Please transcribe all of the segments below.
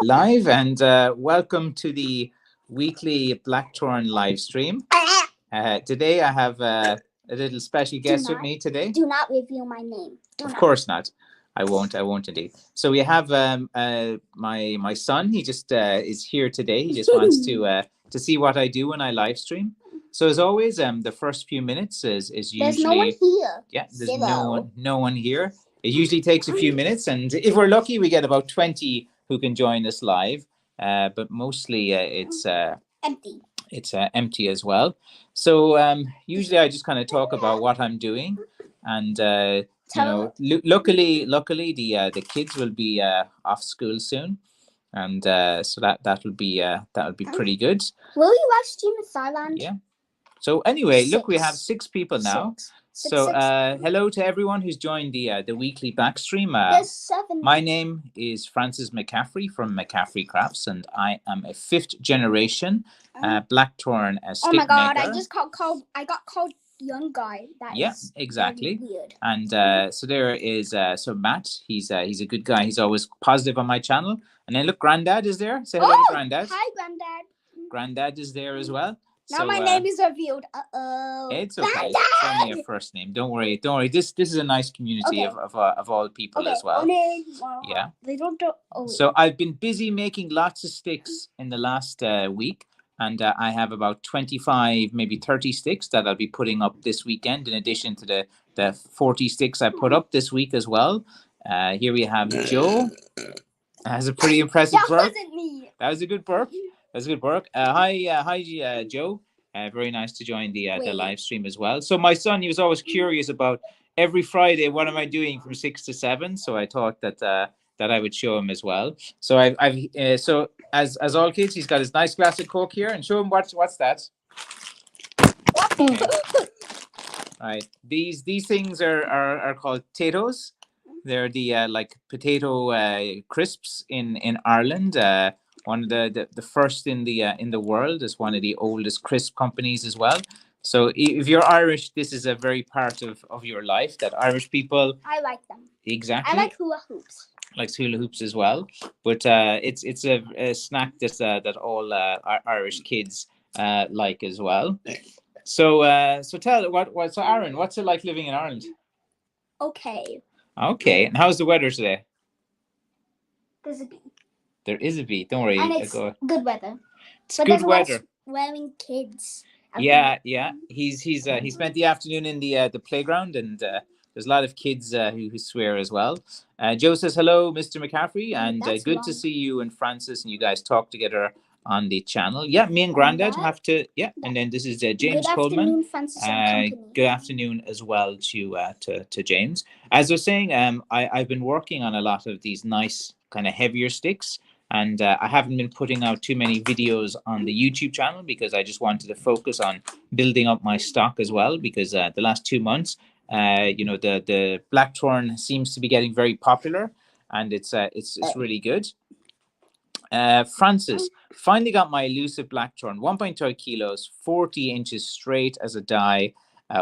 live, and welcome to the weekly Blackthorn live stream. Today I have a little special guest with me today. Do not reveal my name. Of course not. I won't indeed. So we have my son. He just is here today. He just wants to see what I do when I live stream. So as always, the first few minutes is usually there's no one here. Yeah, there's no one here. It usually takes a few minutes, and if we're lucky, we get about 20 who can join us live. But mostly it's Empty. It's empty as well. So usually I just kind of talk about what I'm doing, and luckily the kids will be off school soon, and so that'll be pretty good. Will you live stream in Thailand? Yeah. So anyway, look, we have 6 people now. So hello to everyone who's joined the weekly back stream. There's 7. My name is Francis McCaffrey from McCaffrey Crafts, and I am a 5th generation Blackthorn stick maker. Oh my god! I got called young guy. Exactly. Weird. And so there is so Matt. He's a good guy. He's always positive on my channel. And then look, Granddad is there. Say hello to Granddad. Hi, Granddad. Granddad is there as well. Now my name is revealed. It's okay. It's only a first name. Don't worry. This is a nice community of all people as well. Yeah. They don't do. So I've been busy making lots of sticks in the last week, and I have about 25, maybe 30 sticks that I'll be putting up this weekend, in addition to the 40 sticks I put up this week as well. Here we have Joe. Has a pretty impressive burp. That wasn't me. That was a good burp. That's a good work. Hi, Joe. Very nice to join the live stream as well. So my son, he was always curious about every Friday, what am I doing from 6 to 7? So I thought that I would show him as well. So I've so as all kids, he's got his nice glass of Coke here, and show him what's that. Okay. All right. These things are called potatoes. They're the like potato crisps in Ireland. One of the first in the world. Is one of the oldest crisp companies as well. So if you're Irish, this is a very part of your life, that Irish people. I like them. Exactly. I like hula hoops. Likes hula hoops as well, but it's a snack that all Irish kids like as well. So tell so Aaron, what's it like living in Ireland? Okay. Okay, and how's the weather today? There's a bee. There is a bee. Don't worry. And it's good weather. It's good weather. Wearing kids. Yeah. He spent the afternoon in the playground, and there's a lot of kids who swear as well. Joe says hello, Mr. McCaffrey, and good to see you and Francis, and you guys talk together on the channel. Yeah, me and Granddad have to. Yeah, and then this is James Coleman. Francis good afternoon as well to James. As I was saying, I've been working on a lot of these nice kind of heavier sticks. And I haven't been putting out too many videos on the YouTube channel because I just wanted to focus on building up my stock as well. Because the last 2 months, the Blackthorn seems to be getting very popular, and it's really good. Francis, finally got my elusive Blackthorn, 1.2 kilos, 40 inches straight as a die.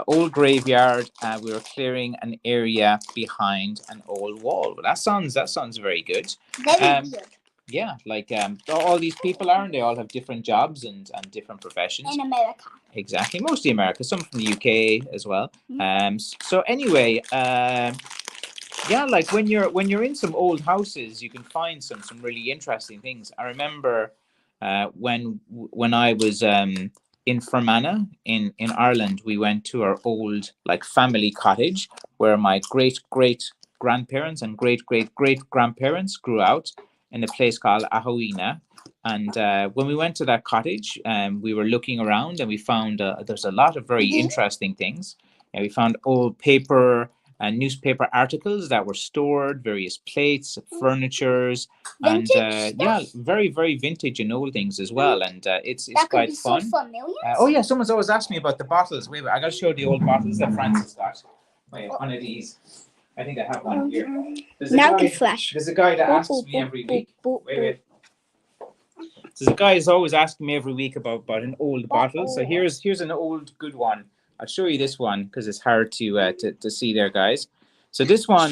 Old graveyard. We were clearing an area behind an old wall. Well, that sounds very good. Very good. Yeah, like all these people they all have different jobs and different professions. In America. Exactly, mostly America, some from the UK as well. Mm-hmm. So anyway, yeah, like when you're in some old houses, you can find some really interesting things. I remember when I was in Fermanagh in Ireland, we went to our old like family cottage where my great grandparents and great grandparents grew out, in a place called Ahoina. And when we went to that cottage, we were looking around, and we found there's a lot of very interesting things. And we found old paper and newspaper articles that were stored, various plates, furnitures, and very, very vintage and old things as well. And it's quite fun. Oh yeah, someone's always asked me about the bottles. Wait, I got to show the old bottles that Francis got. Wait, one of these. I think I have one here. There's a guy that asks me every week. Wait. There's a guy who's always asking me every week about an old bottle. So here's an old good one. I'll show you this one because it's hard to see there, guys. So this one.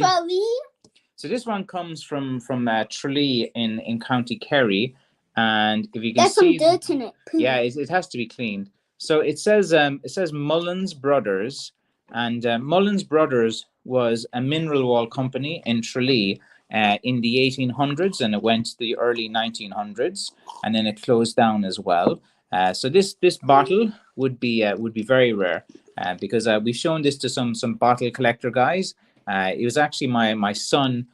So this one comes from Tralee in County Kerry, and if you can There's see, some dirt in it. Poo. yeah, it has to be cleaned. So it says Mullins Brothers, and Mullins Brothers was a mineral wool company in Tralee in the 1800s, and it went to the early 1900s, and then it closed down as well. So this bottle would be very rare because we've shown this to some bottle collector guys. It was actually my son.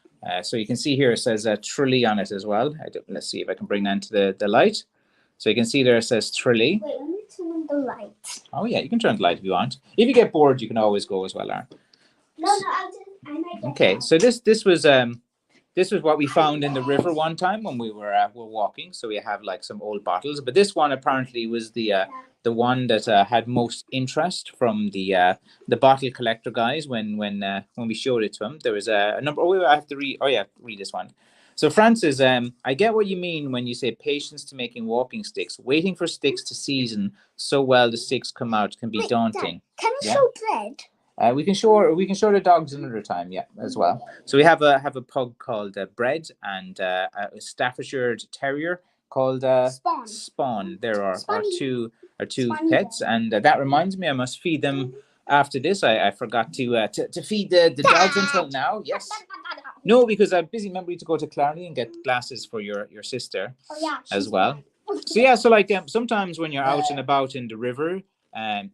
So you can see here it says Tralee on it as well. Let's see if I can bring that into the light. So you can see there it says Tralee. Wait, let me turn on the light. Oh yeah, you can turn the light if you want. If you get bored, you can always go as well, Aaron. No, I might get Okay, that. so this was what we found in the river one time when we were walking. So we have like some old bottles, but this one apparently was the one that had most interest from the bottle collector guys when we showed it to them. There was a number. Oh, I have to read. Oh yeah, read this one. So Francis, I get what you mean when you say patience to making walking sticks. Waiting for sticks to season so well the sticks come out can be Wait, daunting. Dad, can we Yeah. show bread? We can show the dogs another time, yeah, as well. So we have a pug called Bread and a Staffordshire Terrier called Spawn. Spawn. There are Spawny. two Spawny pets, and that reminds me, I must feed them after this. I forgot to feed the dogs until now. Yes. No, because I'm busy. Remember to go to Clarny and get glasses for your sister as well. So yeah, so like sometimes when you're out and about in the river,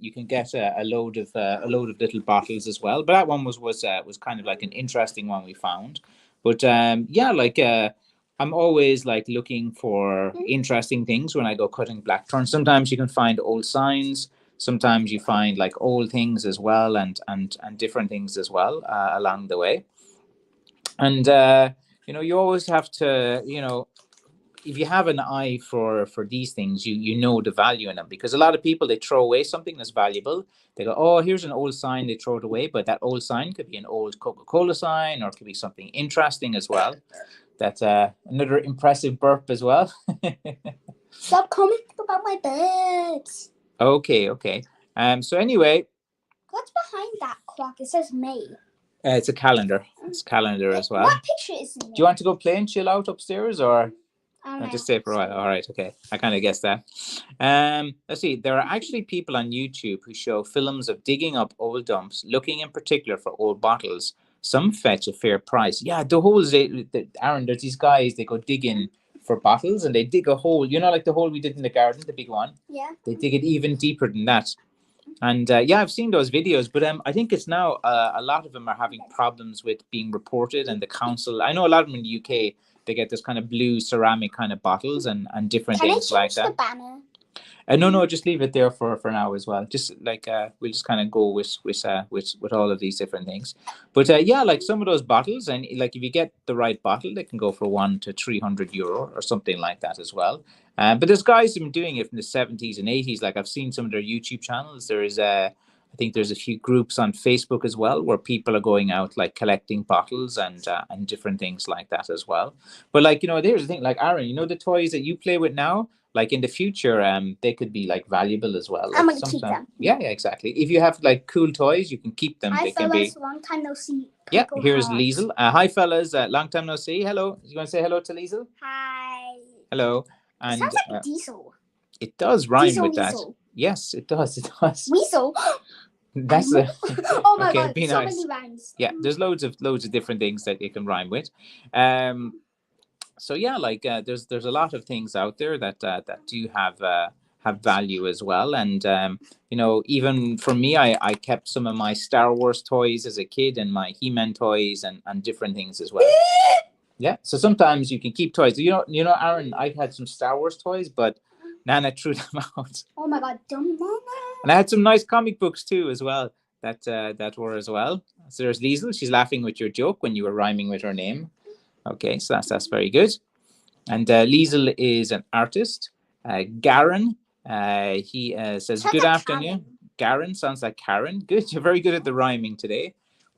you can get a load of little bottles as well. But that one was kind of like an interesting one we found. But yeah, like I'm always like looking for interesting things when I go cutting blackthorn. Sometimes you can find old signs. Sometimes you find like old things as well, and different things as well along the way. And you always have to, if you have an eye for these things, you know the value in them, because a lot of people, they throw away something that's valuable. They go, oh, here's an old sign, they throw it away, but that old sign could be an old Coca-Cola sign, or it could be something interesting as well. That's another impressive burp as well. Stop commenting about my birds. Okay. So anyway, What's behind that clock? It says May. it's a calendar. It's a calendar as well. What picture is in Do you want to go play and chill out upstairs, or I'll just stay for a while? All right, okay. I kind of guessed that. Let's see. There are actually people on YouTube who show films of digging up old dumps, looking in particular for old bottles. Some fetch a fair price. Yeah, the holes. Aaron, there's these guys. They go digging for bottles, and they dig a hole. You know, like the hole we did in the garden, the big one. Yeah. They dig it even deeper than that. And yeah, I've seen those videos, but I think it's now a lot of them are having problems with being reported, and the council. I know a lot of them in the UK. They get this kind of blue ceramic kind of bottles and different things like that. The banner? No, just leave it there for now as well. Just like we'll just kind of go with all of these different things. But yeah, like some of those bottles, and like if you get the right bottle, they can go for €100 to €300 or something like that as well. But there's guys who've been doing it from the 70s and 80s. Like I've seen some of their YouTube channels. There is I think there's a few groups on Facebook as well where people are going out like collecting bottles and different things like that as well. But like, there's the thing, like Aaron, the toys that you play with now, like in the future, they could be like valuable as well. Like I'm gonna keep them. Yeah, exactly. If you have like cool toys, you can keep them. Hi, They can fellas. be. Long time no see. Yeah, Purple here's hearts. Liesel. Hi, fellas. Long time no see. Hello. You want to say hello to Liesel? Hi. Hello. It And sounds like diesel. it does rhyme Diesel, with that. weasel. Yes, it does. It does. Weasel. That's Oh my okay, god, be so nice. many rhymes. Yeah, there's loads of different things that you can rhyme with. So yeah, like there's a lot of things out there that do have value as well. And even for me, I kept some of my Star Wars toys as a kid, and my He-Man toys and different things as well. Yeah, so sometimes you can keep toys. Aaron, I had some Star Wars toys, but Nana threw them out. Oh my god, don't Nana. And I had some nice comic books too as well that were as well. So there's Liesel. She's laughing with your joke when you were rhyming with her name. Okay, so that's very good. And Liesel is an artist. Garen, he says, good afternoon. Garen sounds like Karen. Good, you're very good at the rhyming today.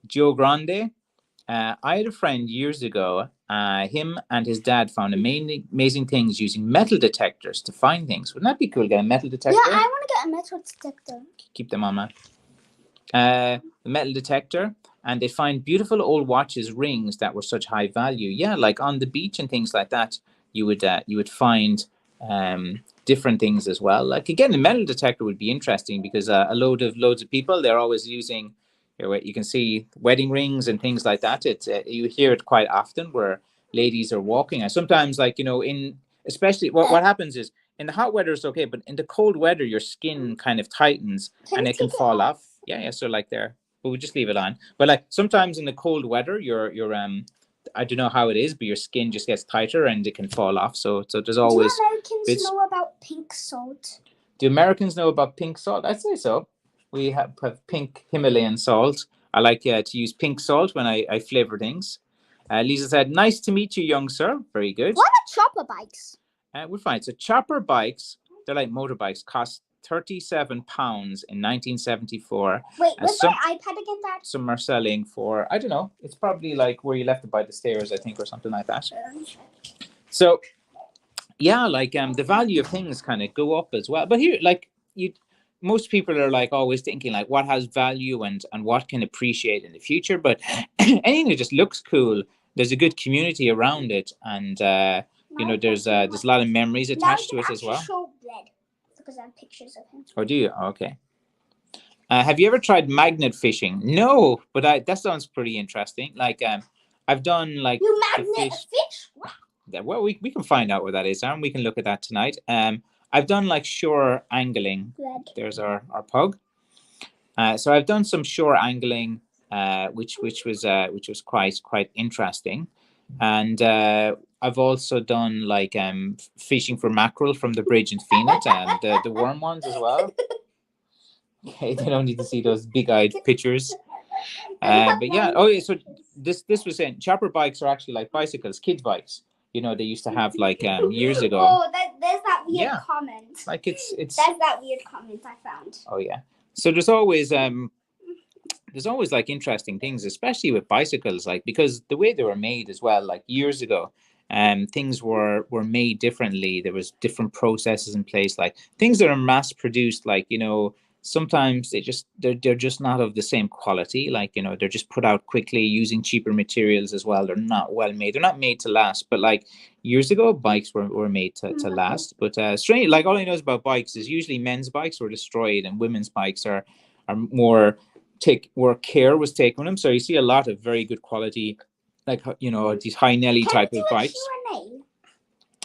Joe Grande. I had a friend years ago. Him and his dad found amazing things using metal detectors to find things. Wouldn't that be cool? Get a metal detector? Yeah, I want to get a metal detector. Keep them on, man. The metal detector. and they find beautiful old watches, rings that were such high value. Yeah, like on the beach and things like that, you would find different things as well. Like again, a metal detector would be interesting because loads of people, they're always using. You can see wedding rings and things like that. It's you hear it quite often where ladies are walking, and sometimes, like, in especially what happens is in the hot weather it's okay, but in the cold weather your skin kind of tightens and it can fall off. Yeah, yeah. So like there, but we'll just leave it on. But like sometimes in the cold weather, your I don't know how it is, but your skin just gets tighter and it can fall off. So there's always. Do Americans know about pink salt? Do Americans know about pink salt? I'd say so. We have pink Himalayan salt. I like to use pink salt when I flavor things. Lisa said, "Nice to meet you, young sir." Very good. What are chopper bikes? We're fine. So chopper bikes, they're like motorbikes, cost £37 in 1974. Wait, what's my iPad again, Dad? Some are selling for, I don't know, it's probably like where you left it by the stairs, I think, or something like that. So yeah, like the value of things kind of go up as well. But here, like most people are like always thinking like what has value and what can appreciate in the future. But anything that just looks cool, there's a good community around it, and there's a lot of memories attached to it as well. Show Bled because I have pictures of him. Oh, do you? Oh, okay. Have you ever tried magnet fishing? No, but that sounds pretty interesting. Like I've done like you magnet fish. Wow. Well, we can find out what that is, and we can look at that tonight. I've done like shore angling. Red. There's our pug. So I've done some shore angling, which was quite interesting, and I've also done like fishing for mackerel from the bridge in Phoenix, and the worm ones as well. Okay, they don't need to see those big-eyed pictures. But yeah, oh yeah. So this was saying chopper bikes are actually like bicycles, kids bikes. They used to have like years ago. Oh, there's that weird comment. Like it's. That's that weird comment I found. Oh yeah. So there's always like interesting things, especially with bicycles, like because the way they were made as well, like years ago, things were made differently. There was different processes in place, like things that are mass produced, like sometimes they're just not of the same quality. Like they're just put out quickly using cheaper materials as well. They're not well made. They're not made to last. But like years ago, bikes were made to last. But strange, like all I know about bikes is usually men's bikes were destroyed and women's bikes are more where care was taken with them. So you see a lot of very good quality, like these high Nelly type of bikes.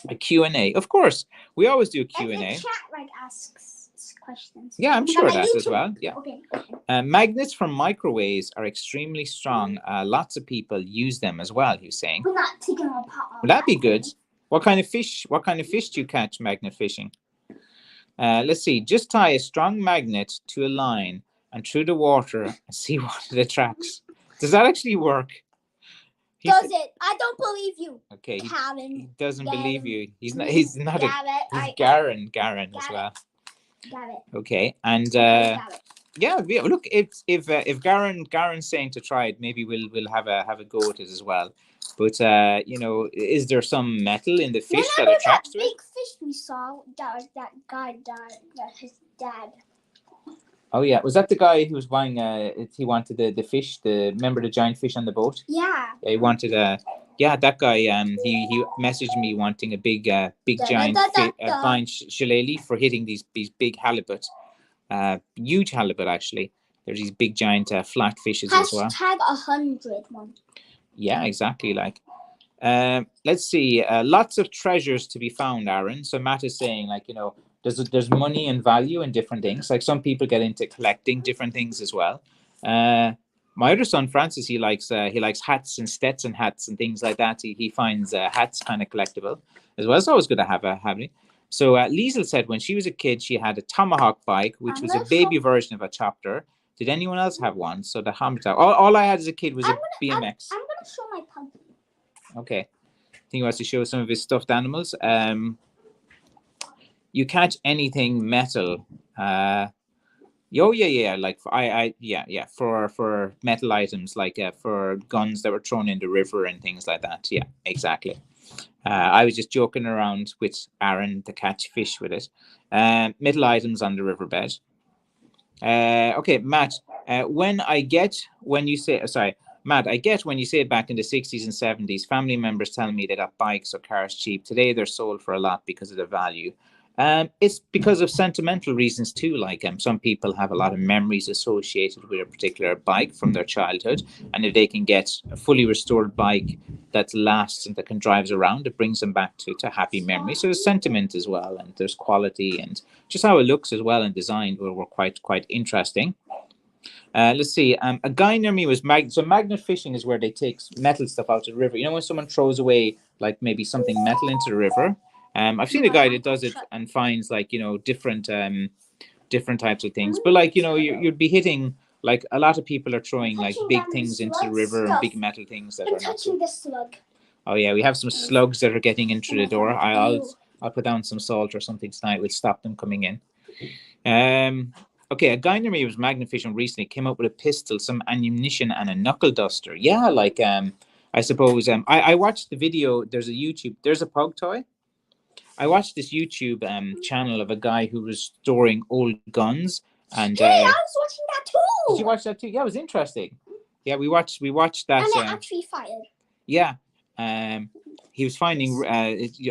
A Q&A, of course. We always do a Q&A. The chat asks questions. Yeah, I'm sure that as well. Yeah. Okay. Magnets from microwaves are extremely strong. Lots of people use them as well. You're saying? We're not taking them apart. Would that be good? What kind of fish? What kind of fish do you catch magnet fishing? Let's see. Just tie a strong magnet to a line and through the water and see what it attracts. Does that actually work? Does it? I don't believe you. Okay. He doesn't Garen. believe you. He's not. He's Garen as well. Got it. Okay, and yeah, look, if Garen's saying to try it, maybe we'll have a go at it as well. But is there some metal in the fish that attracts to it? Big fish we saw, that guy died. That his dad. Oh yeah, was that the guy who was buying? He wanted the fish. Remember the giant fish on the boat? Yeah. Yeah, he wanted that guy. He messaged me wanting a big giant fine shillelagh for hitting these big halibut, huge halibut actually. There's these big giant flat fishes as well. Hashtag 100. Yeah, exactly. Like, let's see. Lots of treasures to be found, Aaron. So Matt is saying, like, there's money and value in different things. Like some people get into collecting different things as well. My other son Francis, he likes hats and Stetson hats and things like that. He finds hats kind of collectible as well. It's always good to have it. So Liesl said when she was a kid, she had a Tomahawk bike, which was a baby version of a chopper. Did anyone else have one? So the Hammer. All I had as a kid was a BMX. I'm gonna show my puppy. Okay, I think he wants to show some of his stuffed animals. You catch anything metal? Like for metal items, like for guns that were thrown in the river and things like that. Yeah, exactly. I was just joking around with Aaron to catch fish with it. Metal items on the riverbed. Okay, Matt. When you say sorry, Matt, I get when you say back in the 60s and 70s, family members telling me they got bikes or cars cheap. Today they're sold for a lot because of their value. It's because of sentimental reasons too. Like some people have a lot of memories associated with a particular bike from their childhood, and if they can get a fully restored bike that lasts and that can drives around, it brings them back to happy memories. So there's sentiment as well, and there's quality and just how it looks as well and designed were quite interesting. Let's see. A guy near me was so magnet fishing is where they take metal stuff out of the river. You know when someone throws away like maybe something metal into the river. I've seen a guy that does it and finds like different types of things. But like you'd be hitting like a lot of people are throwing like big things into the river and big metal things that are not. Touching the slug. Oh yeah, we have some slugs that are getting in through the door. I'll put down some salt or something tonight. We'll stop them coming in. Okay, a guy near me was magnet fishing recently. Came up with a pistol, some ammunition, and a knuckle duster. Yeah, like I suppose I watched the video. There's a pug toy. I watched this YouTube channel of a guy who was storing old guns. And hey, I was watching that too. Did you watch that too? Yeah, it was interesting. Yeah, we watched that. And it actually fired. Yeah, he was finding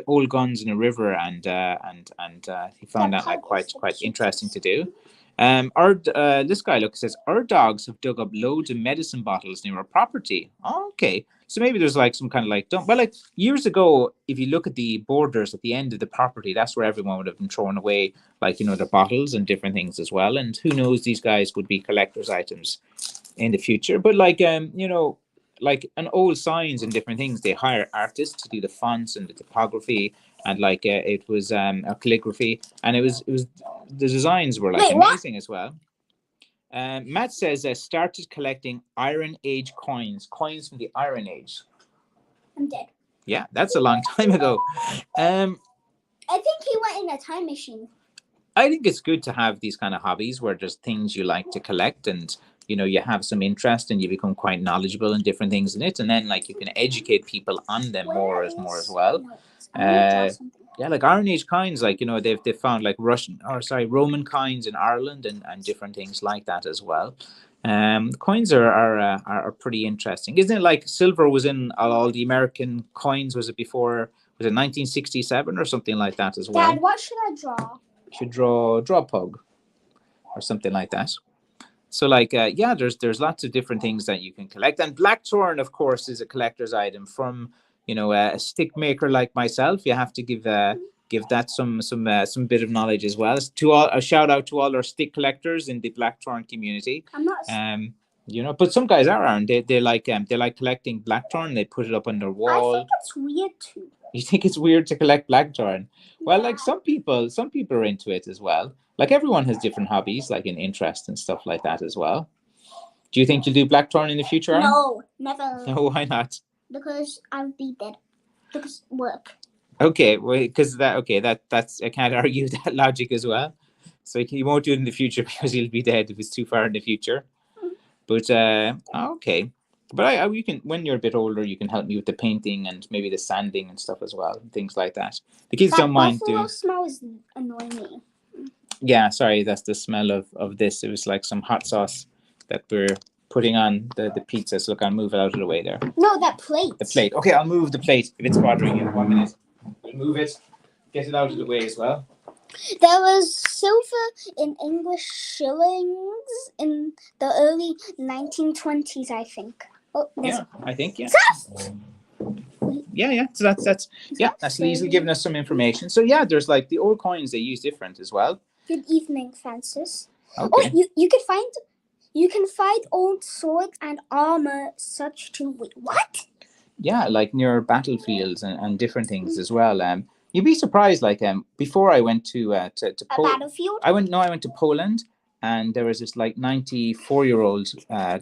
old guns in a river, and he found that like quite interesting to do. This guy says our dogs have dug up loads of medicine bottles near our property. Oh, okay, so maybe there's like some kind of like dump. But like years ago, if you look at the borders at the end of the property, that's where everyone would have been throwing away like their bottles and different things as well. And who knows, these guys would be collector's items in the future. But like like an old signs and different things, they hire artists to do the fonts and the typography and like it was a calligraphy, and it was the designs were like amazing as well. Matt says started collecting Iron Age coins from the Iron Age. I'm dead. Yeah, that's a long time ago. I think he went in a time machine. I think it's good to have these kind of hobbies where there's things you like to collect and you have some interest and you become quite knowledgeable in different things in it, and then like you can educate people on them more as well. Yeah, like Iron Age coins, like they've found like Roman coins in Ireland and different things like that as well. Coins are pretty interesting, isn't it? Like silver was in all the American coins. Was it before? Was it 1967 or something like that as well? Dad, what should I draw? Should draw a pug or something like that. So like yeah, there's lots of different things that you can collect, and Blackthorn of course is a collector's item from a stick maker like myself. You have to give that some bit of knowledge as well. To all, a shout out to all our stick collectors in the Blackthorn community. I'm not. But some guys aren't. They like collecting Blackthorn. They put it up on their wall. I think it's weird too. You think it's weird to collect Blackthorn? Well, like some people are into it as well. Like everyone has different hobbies, like an interest and stuff like that as well. Do you think you'll do Blackthorn in the future, Aaron? No, never. No, why not? Because I'll be dead. Because work. Okay, well, because that's I can't argue that logic as well. So he won't do it in the future because he'll be dead if it's too far in the future. But okay. But you can, when you're a bit older, you can help me with the painting and maybe the sanding and stuff as well, things like that. The kids don't mind doing. That smell is annoying me. Yeah, sorry, that's the smell of this. It was like some hot sauce that we're putting on the pizza. So look, I'll move it out of the way there. No, that plate. The plate. Okay, I'll move the plate if it's bothering you. 1 minute. Move it. Get it out of the way as well. There was silver in English shillings in the early 1920s, I think. Oh, yeah, I think, yeah. Test! Yeah. So that's Leslie giving us some information. So yeah, there's like the old coins, they use different as well. Good evening, Francis. Okay. Oh, you can find old swords and armor such to wait. What? Yeah, like near battlefields and different things as well. You'd be surprised. Like before I went to Poland. Battlefield. I went to Poland, and there was this like 94-year-old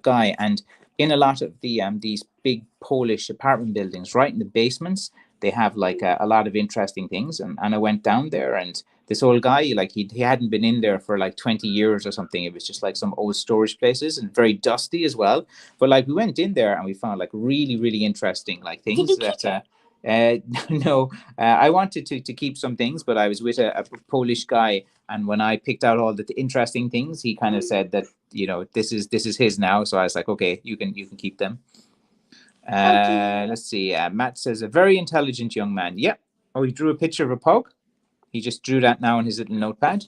guy, and in a lot of the these big Polish apartment buildings, right in the basements, they have like a lot of interesting things. And I went down there, and this old guy, like he hadn't been in there for like 20 years or something. It was just like some old storage places and very dusty as well. But like we went in there and we found like really, really interesting like things that No, I wanted to keep some things, but I was with a Polish guy, and when I picked out all the interesting things, he kind of said that this is his now. So I was like, okay, you can keep them. Okay. Let's see. Matt says a very intelligent young man. Yep. Oh, he drew a picture of a pug. He just drew that now on his little notepad.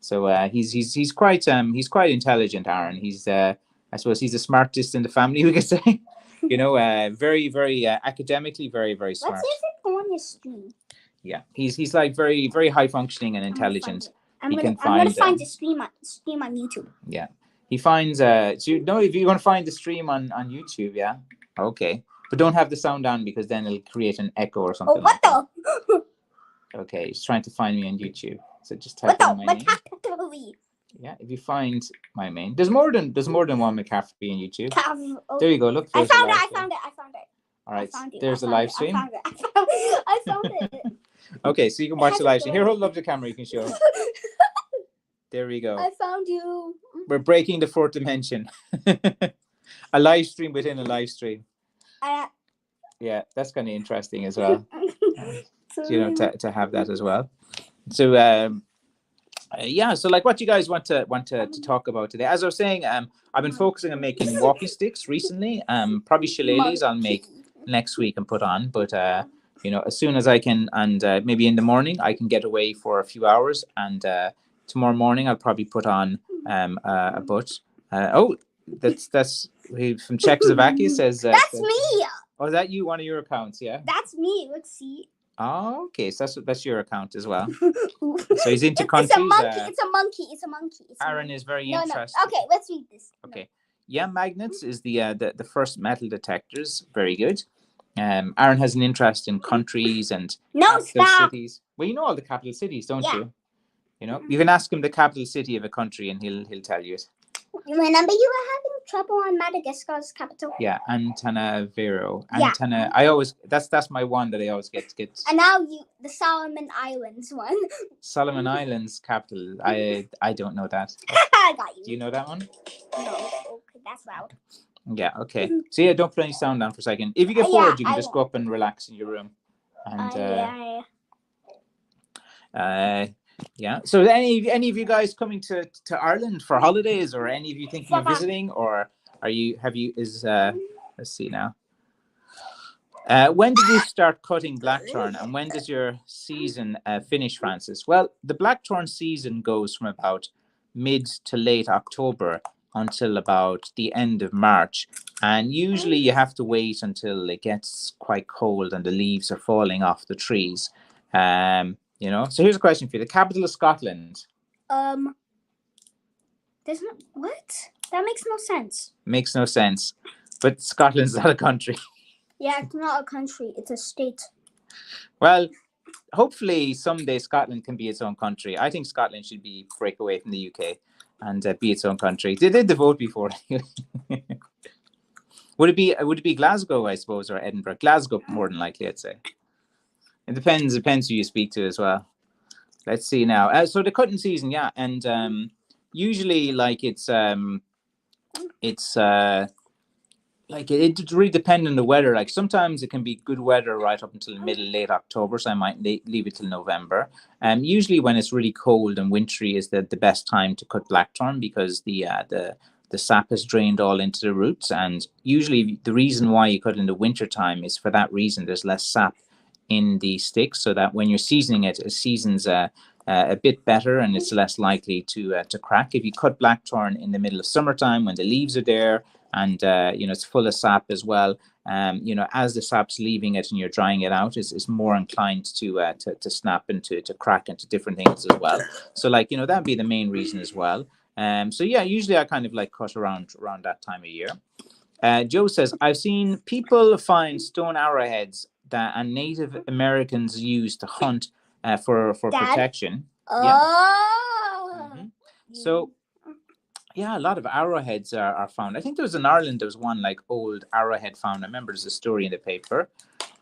So he's quite intelligent, Aaron. He's I suppose he's the smartest in the family, we could say. Very very academically very smart. Let's see if it's on your stream. Yeah, he's like very very high functioning and intelligent. I'm gonna find the stream on YouTube. Yeah, he finds if you're gonna find the stream on YouTube, yeah, okay, but don't have the sound on because then it'll create an echo or something. Oh, what the? Okay, he's trying to find me on YouTube. So just type in my name. Yeah, if you find my main, there's more than one McCaffrey on YouTube. There you go. Look, I found it. All right, there's a live stream. I found it. Okay, so you can watch the live stream. Here, hold up the camera. You can show. There we go. I found you. We're breaking the fourth dimension. A live stream within a live stream. Yeah, that's kind of interesting as well. To have that as well. So yeah, so like what you guys want to talk about today? As I was saying, I've been focusing on making walking sticks recently. Probably shillelaghs I'll make next week and put on, but as soon as I can, and maybe in the morning I can get away for a few hours, and tomorrow morning I'll probably put on a butt. That's from Czechoslovakia says that's me. Oh, is that you? One of your accounts, yeah? That's me. Let's see. Oh, okay. So that's your account as well. So he's into countries. It's a monkey. Aaron is very interested. No. Okay, let's read this. Okay. Yeah, magnets is the first metal detectors. Very good. Aaron has an interest in countries and capital cities. Well, you know all the capital cities, don't you? You can ask him the capital city of a country and he'll tell you it. Remember you were having trouble on Madagascar's capital? Yeah, Antananarivo. Yeah. That's my one that I always get. And now the Solomon Islands one. Solomon Islands capital. I don't know that. I got you. Do you know that one? No. Okay, that's loud. Yeah, okay. So yeah, don't put any sound down for a second. If you get bored, you can just go up and relax in your room. And yeah. So any of you guys coming to Ireland for holidays, or any of you thinking of visiting, or let's see now. When did you start cutting Blackthorn, and when does your season finish, Francis? Well, the Blackthorn season goes from about mid to late October until about the end of March, and usually you have to wait until it gets quite cold and the leaves are falling off the trees. So here's a question for you: the capital of Scotland. There's no what? That makes no sense. Makes no sense, but Scotland's not a country. Yeah, it's not a country; it's a state. Well, hopefully someday Scotland can be its own country. I think Scotland should break away from the UK and be its own country. They did the vote before. Would it be Glasgow, I suppose, or Edinburgh? Glasgow, more than likely, I'd say. It depends who you speak to as well. Let's see now. So the cutting season, yeah, and usually like it's like it really depends on the weather. Like sometimes it can be good weather right up until late October, so I might leave it till November. Usually when it's really cold and wintry is the best time to cut Blackthorn, because the sap has drained all into the roots, and usually the reason why you cut in the winter time is for that reason. There's less sap in the sticks, so that when you're seasoning it seasons a bit better and it's less likely to crack. If you cut Blackthorn in the middle of summertime when the leaves are there and it's full of sap as well, as the sap's leaving it and you're drying it out, it's more inclined to snap and to crack into different things as well. So that'd be the main reason as well. So yeah, usually I kind of like cut around that time of year. Joe says, I've seen people find stone arrowheads and Native Americans use to hunt for protection. Oh. Yeah. Mm-hmm. So yeah, a lot of arrowheads are found. I think there was in Ireland, there was one like old arrowhead found. I remember there's a story in the paper.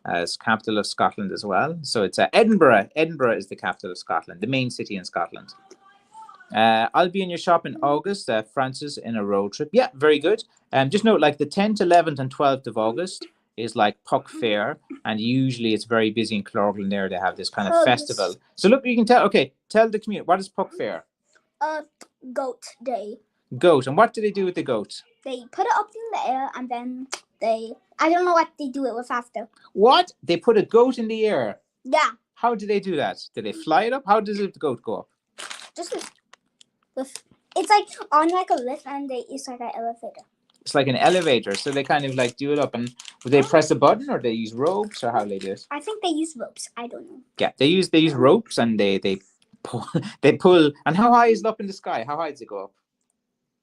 It's capital of Scotland as well. So it's Edinburgh. Edinburgh is the capital of Scotland, the main city in Scotland. I'll be in your shop in August, Francis, in a road trip. Yeah, very good. Just note, like the 10th, 11th and 12th of August is like Puck Fair, and usually it's very busy in Clorglen there. They have this kind of Hugs. festival. So look, you can tell. Okay, tell the community, what is Puck Fair? Goat day. Goat. And what do they do with the goat? They put it up in the air and then I don't know what they do it with after. What? They put a goat in the air? Yeah. How do they do that? Do they fly it up? How does the goat go up? Just with, it's like on like a lift and it's like an elevator. It's like an elevator, so they kind of like do it up, and would they press a button, or they use ropes, or how they do it? I think they use ropes. I don't know. Yeah, they use ropes, and they pull, they pull. And how high is it up in the sky? How high does it go up?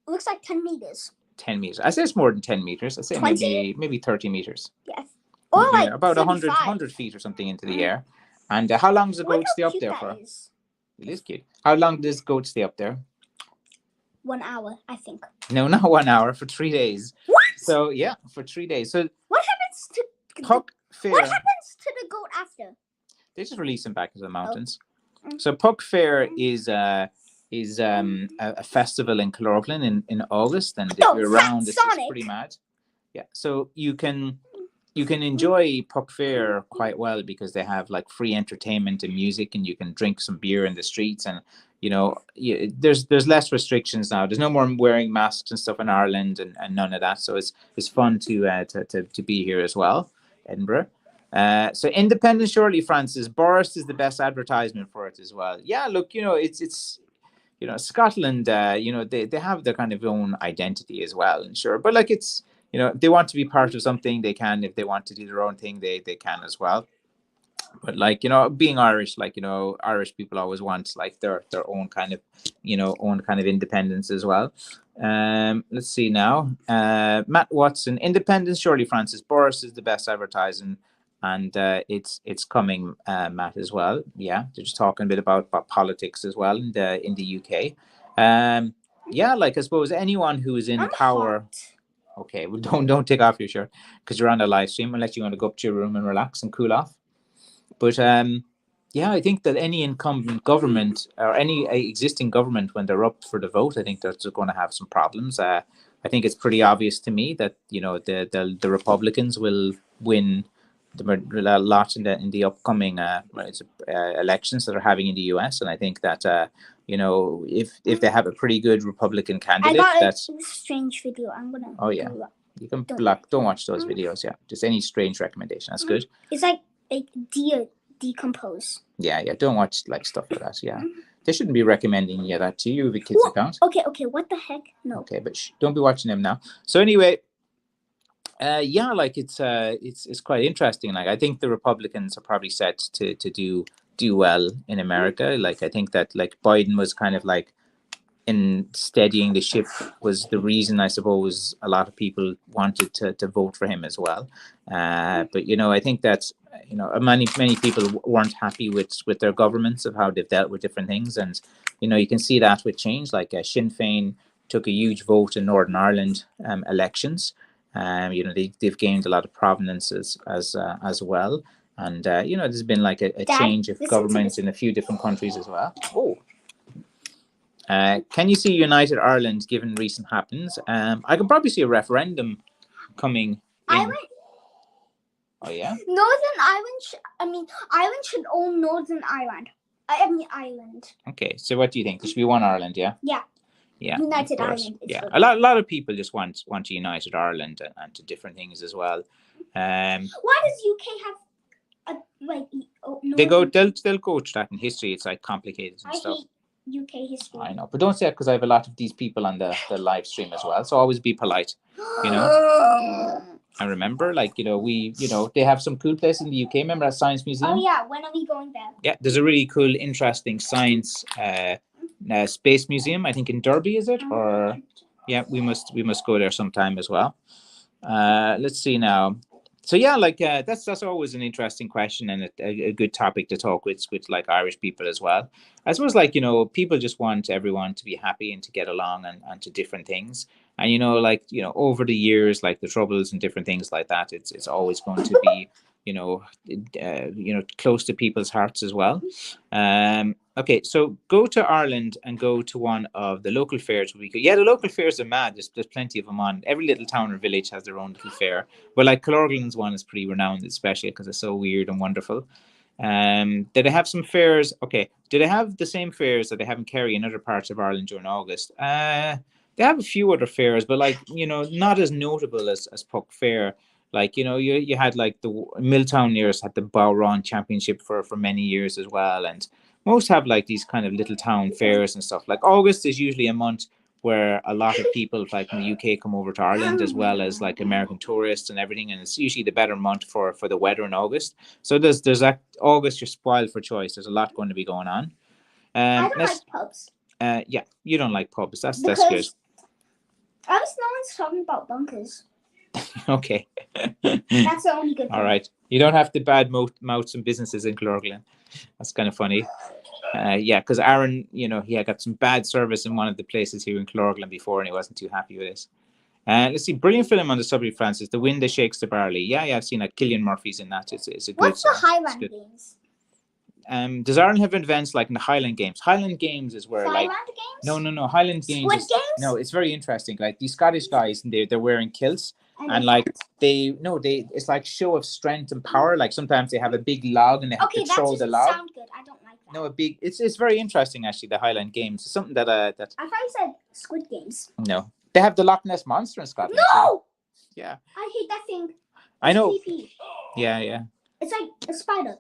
It looks like 10 meters. 10 meters. I say it's more than 10 meters. I say 20? maybe 30 meters. Yes. Or like about 100 100 feet or something into the air. And how long does the goat stay up there for? It is cute. How long does goat stay up there? 1 hour, I think. No, not 1 hour, for 3 days. What? So yeah, for 3 days. So what happens to Puck Fair? What happens to the goat after? They just release him back into the mountains. Oh. So Puck Fair is a festival in Clorglen in August, and if you're around, it's pretty mad. Yeah, so you can enjoy Puck Fair quite well because they have like free entertainment and music, and you can drink some beer in the streets, and there's less restrictions now. There's no more wearing masks and stuff in Ireland, and none of that. So it's fun to be here as well, Edinburgh. So independence surely, Francis. Boris is the best advertisement for it as well. Yeah, look, it's Scotland. They have their kind of own identity as well, and sure, but like it's. If they want to be part of something, they can. If they want to do their own thing, they can as well. But like, being Irish, like, Irish people always want like their own kind of, own kind of independence as well. Let's see now. Matt Watson, independence surely, Francis. Boris is the best advertising, and it's coming, Matt, as well. Yeah, they're just talking a bit about politics as well in the UK. Yeah, like I suppose anyone who is in power. Hot. Okay, well, don't take off your shirt because you're on a live stream unless you want to go up to your room and relax and cool off. But yeah, I think that any incumbent government or any existing government, when they're up for the vote, I think they're going to have some problems. I think it's pretty obvious to me that the Republicans will win a lot in the upcoming elections that are having in the US, and I think that if they have a pretty good Republican candidate, that's a strange video. I'm gonna. Oh yeah, you can block. Don't watch those videos. Yeah, just any strange recommendation. That's good. It's like deer decompose. Yeah. Don't watch like stuff like that. Yeah, they shouldn't be recommending that to you with a kids account. Okay. What the heck? No. Okay, but don't be watching them now. So anyway. Yeah, like it's quite interesting. Like I think the Republicans are probably set to do well in America. Like I think that like Biden was kind of like in steadying the ship was the reason I suppose a lot of people wanted to vote for him as well. But I think that many people weren't happy with their governments of how they've dealt with different things, and you can see that with change. Like Sinn Féin took a huge vote in Northern Ireland elections. They've gained a lot of provenance as well, and there's been like a change of government in a few different countries as well. Can you see United Ireland given recent happenings? I can probably see a referendum coming. Ireland. Oh yeah. Northern Ireland. Ireland should own Northern Ireland. Ireland. Okay, so what do you think? There should be one Ireland, yeah. Yeah. Yeah, United Ireland. Yeah, a lot of people just want to United Ireland and to different things as well. Why does UK have they'll go to that in history. It's like complicated and stuff. I hate UK history. I know, but don't say it because I have a lot of these people on the live stream as well. So always be polite. I remember, like they have some cool places in the UK. Remember that science museum? Oh yeah, when are we going there? Yeah, there's a really cool, interesting science. Space Museum, I think in Derby, is it? Or yeah, we must go there sometime as well. Let's see now. So yeah, like that's always an interesting question and a good topic to talk with like Irish people as well. I suppose like people just want everyone to be happy and to get along and to different things. And over the years, like the troubles and different things like that, it's always going to be close to people's hearts as well. Okay, so go to Ireland and go to one of the local fairs. Yeah, the local fairs are mad. There's plenty of them on. Every little town or village has their own little fair. But like Killorglin's one is pretty renowned, especially because it's so weird and wonderful. Did they have some fairs? Okay, do they have the same fairs that they have in Kerry and other parts of Ireland during August? They have a few other fairs, but like not as notable as Puck Fair. Like you had like the Milltown near us had the Bowron Championship for many years as well, and most have like these kind of little town fairs and stuff. Like August is usually a month where a lot of people like from the UK come over to Ireland as well as like American tourists and everything, and it's usually the better month for the weather in August. So there's that August, you're spoiled for choice. There's a lot going to be going on. I don't like pubs. Yeah, you don't like pubs. That's good. No one's talking about bunkers. Okay. That's the only good thing. All right. You don't have to bad mouth some businesses in Killorglin. That's kind of funny. Yeah, because Aaron, he had got some bad service in one of the places here in Killorglin before, and he wasn't too happy with it. Let's see, brilliant film on the subject, Francis. The Wind That Shakes the Barley. Yeah, I've seen that. Cillian Murphy's in that. It's a good. What's the Highland Games? Does Ireland have events like in the Highland Games? Highland Games is where Highland Games? No. Highland Games. Squid Games? No, it's very interesting. Like these Scottish guys, and they're wearing kilts, and like it's like show of strength and power. Like sometimes they have a big log and they have to throw the log. Sound good. I don't like that. No, it's very interesting actually. The Highland Games. It's something that I thought you said Squid Games. No, they have the Loch Ness Monster in Scotland. No. Yeah. I hate that thing. I know. Creepy. Yeah. It's like a spider.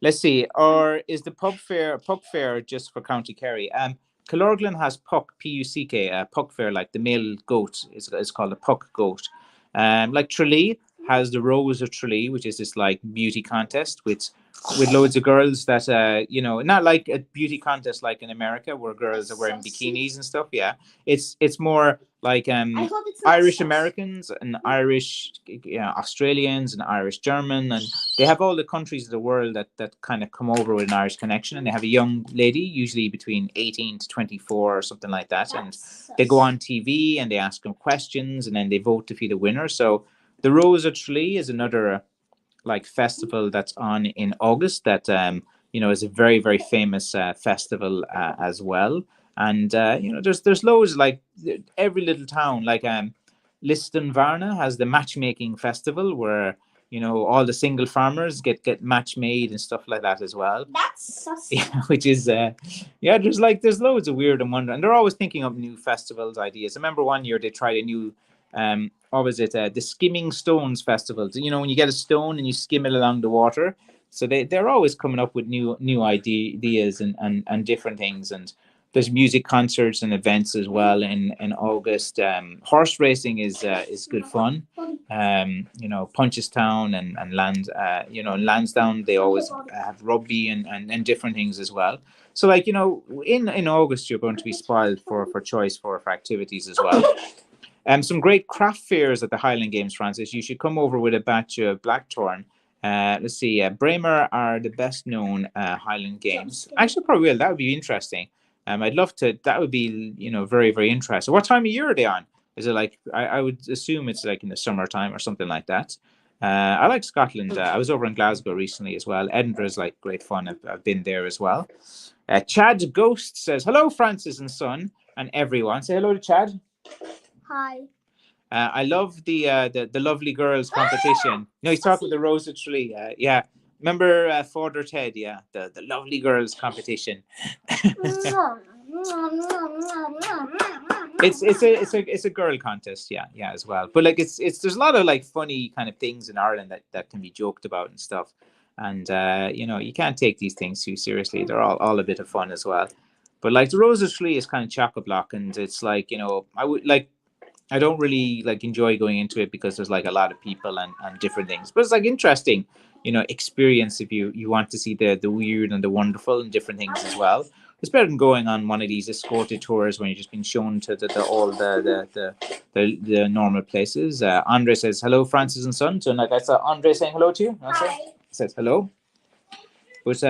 Let's see. Or is the Puck Fair just for County Kerry? Killorglin has Puck, P-U-C-K, Puck Fair, like the male goat is called a Puck goat. Like Tralee has the Rose of Tralee, which is this like beauty contest with loads of girls that not like a beauty contest like in America where girls are wearing bikinis and stuff. Yeah, it's more like Irish Americans and Irish Australians and Irish German, and they have all the countries of the world that kind of come over with an Irish connection, and they have a young lady usually between 18 to 24 or something like that, and they go on TV and they ask them questions and then they vote to be the winner. So the Rose of Tralee is another like festival that's on in August that is a very, very famous festival as well. And there's loads, like every little town, like Liston Varna has the matchmaking festival where all the single farmers get match made and stuff like that as well. That's so which is there's loads of weird and wonder, and they're always thinking of new festivals ideas. I remember one year they tried a new what was it? The Skimming Stones Festival. When you get a stone and you skim it along the water. So they're always coming up with new ideas and different things. And there's music concerts and events as well in August. Horse racing is good fun. Punchestown and Lansdowne, they always have rugby and different things as well. So like in August you're going to be spoiled for choice for activities as well. Some great craft fairs at the Highland Games, Francis. You should come over with a batch of Blackthorn. Let's see. Braemar are the best known Highland Games. Actually, probably will. That would be interesting. I'd love to. That would be very, very interesting. What time of year are they on? Is it like I would assume it's like in the summertime or something like that. I like Scotland. I was over in Glasgow recently as well. Edinburgh is like great fun. I've been there as well. Chad Ghost says hello, Francis and son and everyone. Say hello to Chad. Hi. I love the lovely girls competition. No, he's talking with the Rose of Tralee. Yeah, remember Father Ted? Yeah, the lovely girls competition. It's a girl contest. Yeah, as well. But like it's there's a lot of like funny kind of things in Ireland that can be joked about and stuff. And you can't take these things too seriously. They're all a bit of fun as well. But like the Rose of Tralee is kind of chock-a-block, and it's like I don't really like enjoy going into it because there's like a lot of people and different things. But it's like interesting, experience if you want to see the weird and the wonderful and different things as well. It's better than going on one of these escorted tours when you're just being shown to all the normal places. Andre says hello, Francis and son. So like I saw Andre saying hello to you. Hi. He says hello. But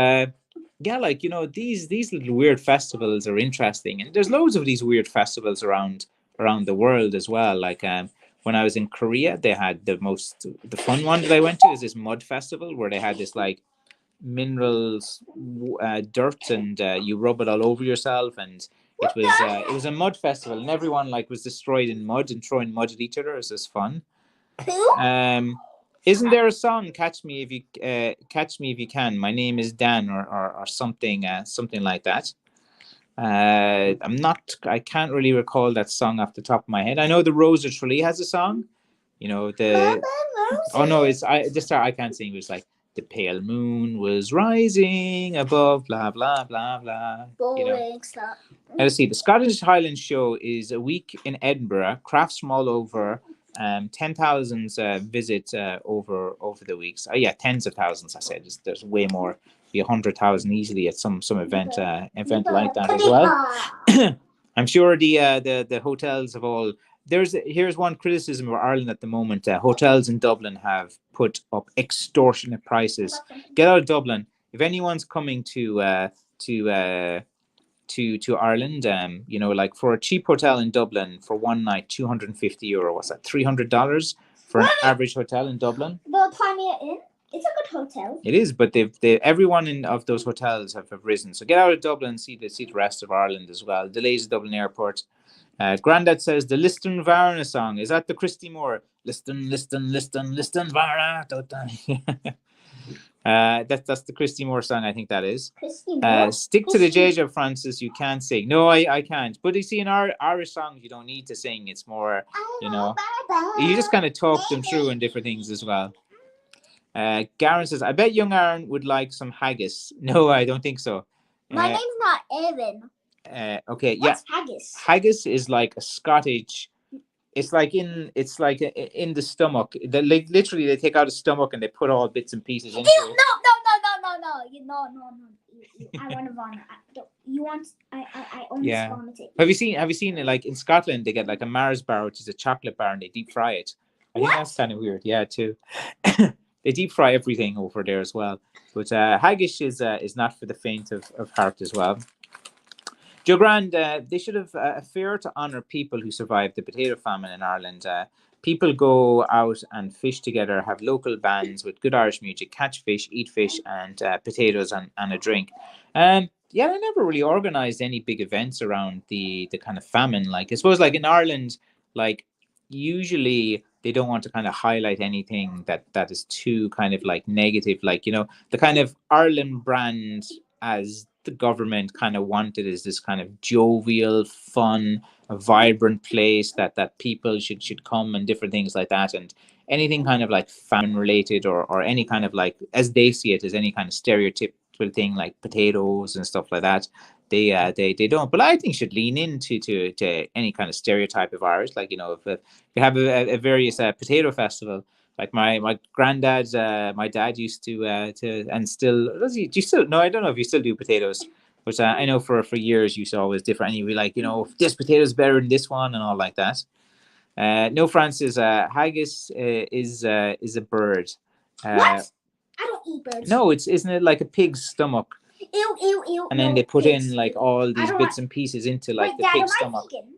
yeah, like these little weird festivals are interesting, and there's loads of these weird festivals around the world as well. Like when I was in Korea, they had the fun one that I went to is this mud festival where they had this like minerals, dirt, and you rub it all over yourself, and it was a mud festival, and everyone like was destroyed in mud and throwing mud at each other. It was just fun. Isn't there a song? Catch me if you can. My name is Dan, or something, something like that. I'm not. I can't really recall that song off the top of my head. I know the Rosa Tree has a song. You know the. Oh no, it's I can't sing. It was like the pale moon was rising above, blah blah blah blah. You know. Let's see. The Scottish Highland Show is a week in Edinburgh. Crafts from all over. 10,000 visit over the weeks. Oh yeah, tens of thousands. I said there's way more. Be 100,000 easily at some event like that as well. I'm sure the hotels have all. Here's one criticism of Ireland at the moment. Hotels in Dublin have put up extortionate prices. Get out of Dublin. If anyone's coming to Ireland, you know, like for a cheap hotel in Dublin for one night, €250. What's that? $300 for an average hotel in Dublin. The Pioneer Inn. It's a good hotel. It is, but everyone of those hotels have risen. So get out of Dublin and see the rest of Ireland as well. Delays at Dublin Airport. Grandad says the Liston Varna song. Is that the Christy Moore? Liston, Varna. That's the Christy Moore song. I think that is. Stick to the JJ, Francis. You can't sing. No, I can't. But you see, in our Irish songs, you don't need to sing. It's more, you know, you just kind of talk them through and different things as well. Garen says, I bet young Aaron would like some haggis. No, I don't think so. My name's not Aaron. Okay, What's haggis? Haggis is like a Scottish. It's like in the stomach. Like literally, they take out a stomach and they put all bits and pieces into it. No. I want to vomit. You want? I almost vomited. Have you seen it? Like in Scotland, they get like a Mars bar, which is a chocolate bar, and they deep fry it. I think that's kind of weird. Yeah, too. They deep fry everything over there as well. But haggis is not for the faint of heart as well. Joe Grand, they should have a fair to honour people who survived the potato famine in Ireland. People go out and fish together, have local bands with good Irish music, catch fish, eat fish, and potatoes and a drink. Yeah, they never really organised any big events around the kind of famine. Like I suppose, like in Ireland, like usually they don't want to kind of highlight anything that is too kind of like negative. Like, you know, the kind of Ireland brand as the government kind of wanted is this kind of jovial, fun, a vibrant place that people should come and different things like that. And anything kind of like famine related or any kind of like, as they see it, as any kind of stereotypical thing like potatoes and stuff like that, they don't. But I think should lean into to any kind of stereotype of Irish. Like, you know, if you have a various potato festival. Like my granddad, my dad used to and still does he? Do you still? No, I don't know if you still do potatoes, but I know for years you used to always differ, and you'd be like, you know, this potato is better than this one, and all like that. No, Francis, haggis is a bird. What? I don't eat birds. No, isn't it like a pig's stomach? Ew. And then they put in like all these bits and pieces into like the pig's stomach. Vegan?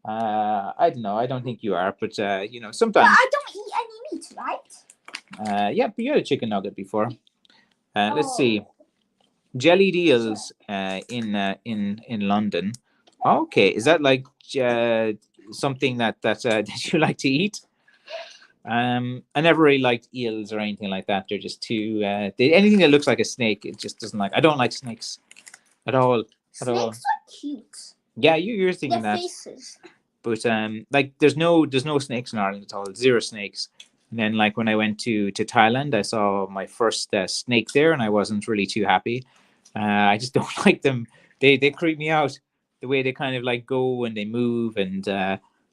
I don't know. I don't think you are, but you know, sometimes. But I don't eat any meat, right? Yeah, but you had a chicken nugget before. Let's see, jellied eels in London. Okay, is that like something that that you like to eat? I never really liked eels or anything like that. They're just too anything that looks like a snake. It just doesn't like. I don't like snakes at all. Snakes are cute. Yeah, you're thinking Their that. faces. But like there's no snakes in Ireland at all. Zero snakes. And then like when I went to Thailand, I saw my first snake there, and I wasn't really too happy. I just don't like them. They creep me out. The way they kind of like go and they move, and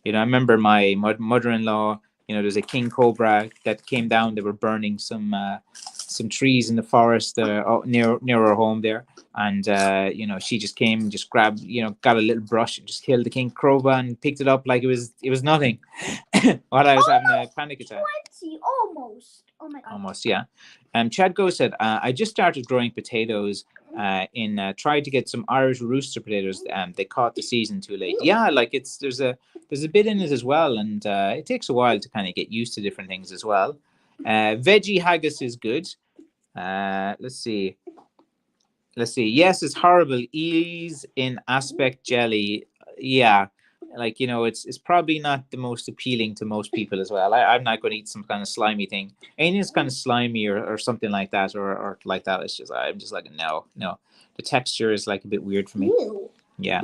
you know, I remember my mother-in-law. You know, there's a king cobra that came down. They were burning some trees in the forest near our home there, and you know, she just came, just grabbed, you know, got a little brush and just killed the king cobra and picked it up like it was nothing. While I was having a panic attack. 20, almost. Oh my god. Almost, yeah. Chad Go said, I just started growing potatoes tried to get some Irish rooster potatoes. They caught the season too late. Yeah, like there's a bit in it as well, and it takes a while to kind of get used to different things as well. Veggie haggis is good. Let's see. Yes, it's horrible. Ease in aspect jelly. Yeah, like it's probably not the most appealing to most people as well. I'm not going to eat some kind of slimy thing. Anything that's kind of slimy or something like that or like that. It's just I'm just like no, no. The texture is like a bit weird for me. Ew. Yeah.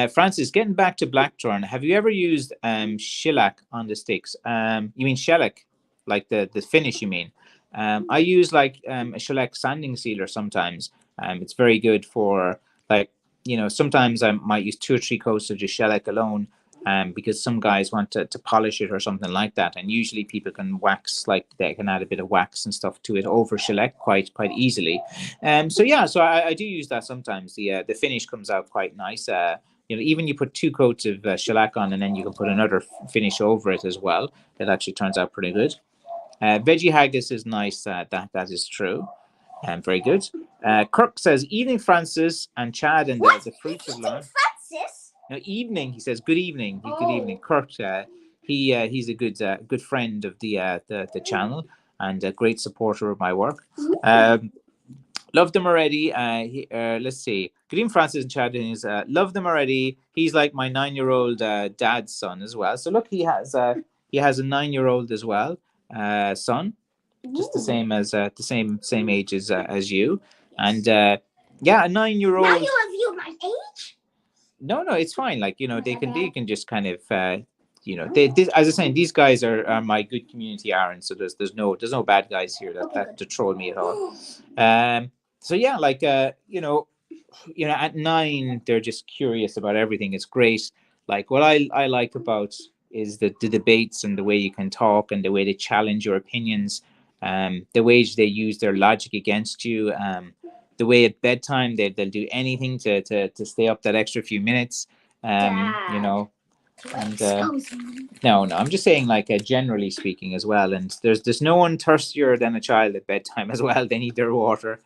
Francis, getting back to Blackthorn, have you ever used shellac on the sticks? You mean shellac, like the finish? You mean? I use like a shellac sanding sealer sometimes. It's very good for like sometimes I might use 2 or 3 coats of just shellac alone, because some guys want to polish it or something like that, and usually people can wax, like they can add a bit of wax and stuff to it over shellac quite easily. So yeah, so I do use that sometimes. The finish comes out quite nice. Even you put 2 coats of shellac on, and then you can put another finish over it as well. It actually turns out pretty good. Veggie haggis is nice. That is true. Very good. Kirk says, "Evening, Francis and Chad, and the fruits of learn." Francis? No, evening. He says, "Good evening." Good evening, Kirk. He's a good friend of the channel and a great supporter of my work. Love them already. Let's see. Good evening, Francis and Chad. Love them already. He's like my 9-year-old dad's son as well. So look, he has a 9-year-old as well, son, just the same as the same age as you, and yeah, a 9-year-old. Now you reveal my age? No, it's fine. Like they can just kind of as I was saying, these guys are my good community Aaron. So there's no bad guys here that to troll me at all. So yeah, like at 9 they're just curious about everything. It's great. Like what I like about is the debates and the way you can talk and the way they challenge your opinions, the ways they use their logic against you, the way at bedtime they'll do anything to stay up that extra few minutes, and no, I'm just saying, like generally speaking as well. And there's no one thirstier than a child at bedtime as well. They need their water.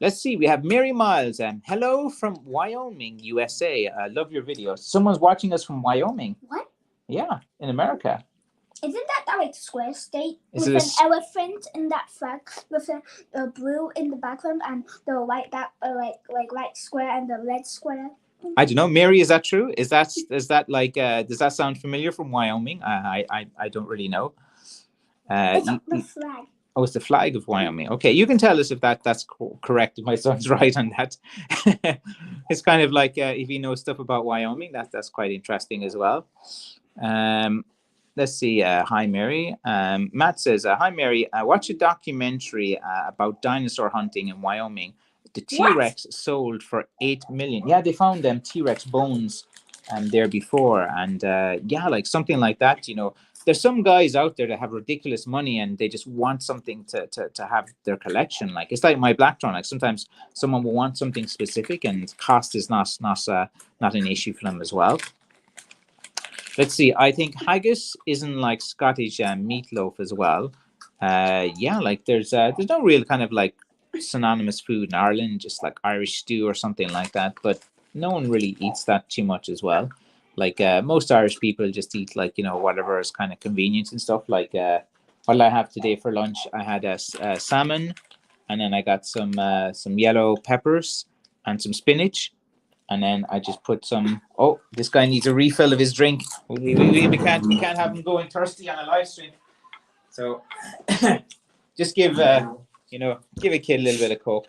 Let's see. We have Mary Miles. Hello from Wyoming, USA. I love your video. Someone's watching us from Wyoming. What? Yeah, in America. Isn't that like square state with an elephant in that flag, with the blue in the background and the white like right square and the red square? I don't know, Mary. Is that true? Is that like? Does that sound familiar from Wyoming? I don't really know. It's the flag. Oh, it's the flag of Wyoming. Okay, you can tell us if that's correct. If my son's right on that. It's kind of like if you know stuff about Wyoming, that's quite interesting as well. Let's see. Hi, Mary. Matt says, "Hi, Mary. Watch a documentary about dinosaur hunting in Wyoming. The T-Rex sold for 8 million. Yeah, they found them T-Rex bones there before, and yeah, like something like that. There's some guys out there that have ridiculous money and they just want something to have their collection. Like it's like my Blackthorn. Like sometimes someone will want something specific, and cost is not an issue for them as well. Let's see. I think haggis isn't like Scottish meatloaf as well. Yeah, like there's no real kind of like synonymous food in Ireland, just like Irish stew or something like that. But no one really eats that too much as well. Like most Irish people just eat like whatever is kind of convenient and stuff. Like what I have today for lunch, I had a salmon, and then I got some yellow peppers and some spinach. And then I just put some. Oh, this guy needs a refill of his drink. We can't have him going thirsty on a live stream. So just give a kid a little bit of Coke.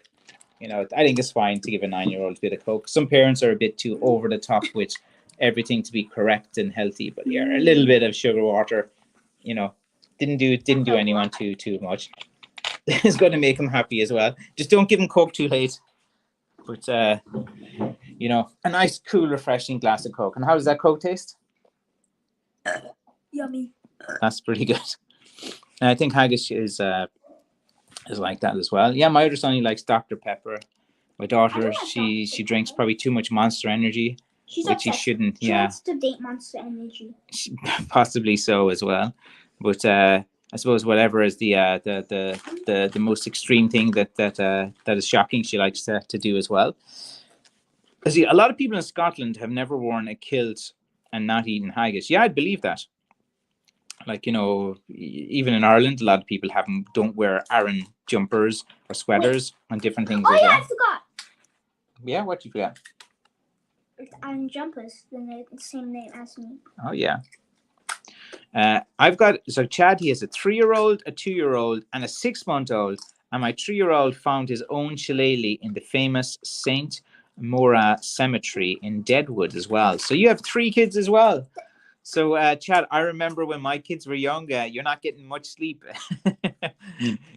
I think it's fine to give a 9-year-old a bit of Coke. Some parents are a bit too over the top with everything to be correct and healthy, but yeah, a little bit of sugar water, didn't do anyone too much. It's going to make them happy as well. Just don't give them Coke too late. But a nice, cool, refreshing glass of Coke. And how does that Coke taste? Yummy. That's pretty good. And I think haggis is like that as well. Yeah, my other son, he likes Dr. Pepper. My daughter, she drinks probably too much Monster Energy, which he shouldn't. She wants to date Monster Energy. Possibly so as well. But I suppose whatever is the most extreme thing that is shocking, she likes to do as well. See, a lot of people in Scotland have never worn a kilt and not eaten haggis. Yeah, I'd believe that. Like, even in Ireland, a lot of people don't wear Aran jumpers or sweaters and different things as well. I forgot. Yeah, what you forgot? Aran jumpers, the same name as me. Oh yeah. I've got Chad. He has a 3-year-old, a 2-year-old, and a 6-month-old. And my 3-year-old found his own shillelagh in the famous Saint Mora Cemetery in Deadwood as well. So you have 3 kids as well. So, Chad, I remember when my kids were young, you're not getting much sleep.